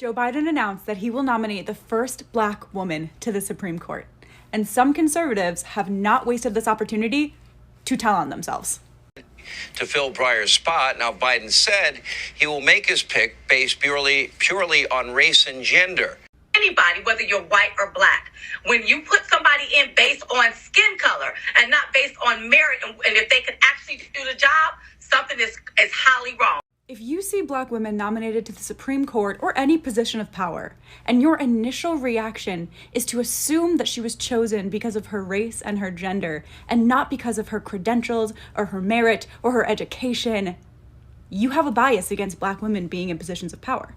Joe Biden announced that he will nominate the first Black woman to the Supreme Court. And some conservatives have not wasted this opportunity to tell on themselves. To fill Breyer's spot. Now, Biden said he will make his pick based purely on race and gender. Anybody, whether you're white or black, when you put somebody in based on skin color and not based on merit, and if they can actually do the job, something is highly wrong. If you see Black women nominated to the Supreme Court or any position of power, and your initial reaction is to assume that she was chosen because of her race and her gender, and not because of her credentials or her merit or her education, you have a bias against Black women being in positions of power.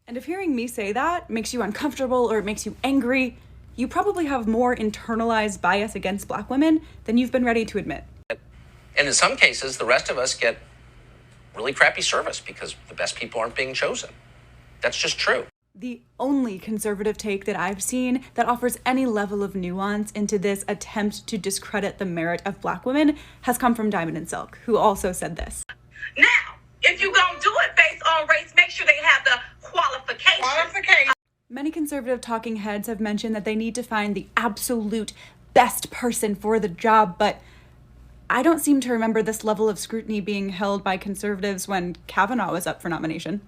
And if hearing me say that makes you uncomfortable or it makes you angry, you probably have more internalized bias against Black women than you've been ready to admit. And in some cases, the rest of us get really crappy service because the best people aren't being chosen. That's just true. The only conservative take that I've seen that offers any level of nuance into this attempt to discredit the merit of Black women has come from Diamond and Silk, who also said this. Now, if you're going to do it based on race, make sure they have the qualifications. Many conservative talking heads have mentioned that they need to find the absolute best person for the job, but I don't seem to remember this level of scrutiny being held by conservatives when Kavanaugh was up for nomination.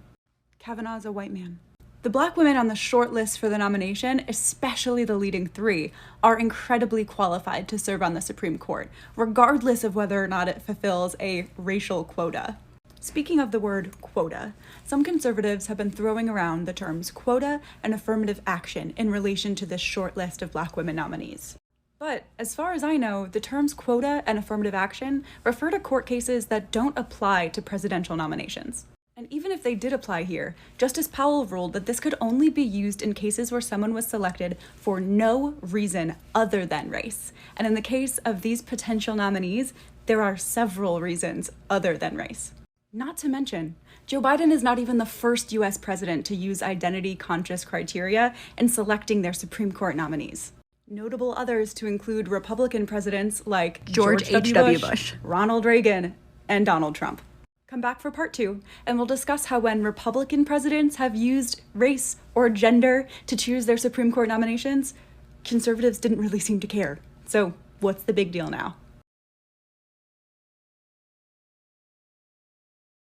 Kavanaugh is a white man. The Black women on the short list for the nomination, especially the leading three, are incredibly qualified to serve on the Supreme Court, regardless of whether or not it fulfills a racial quota. Speaking of the word quota, some conservatives have been throwing around the terms quota and affirmative action in relation to this short list of Black women nominees. But as far as I know, the terms quota and affirmative action refer to court cases that don't apply to presidential nominations. And even if they did apply here, Justice Powell ruled that this could only be used in cases where someone was selected for no reason other than race. And in the case of these potential nominees, there are several reasons other than race. Not to mention, Joe Biden is not even the first US president to use identity-conscious criteria in selecting their Supreme Court nominees. Notable others to include Republican presidents like George H.W. Bush, Ronald Reagan, and Donald Trump. Come back for part 2, and we'll discuss how when Republican presidents have used race or gender to choose their Supreme Court nominations, conservatives didn't really seem to care. So what's the big deal now?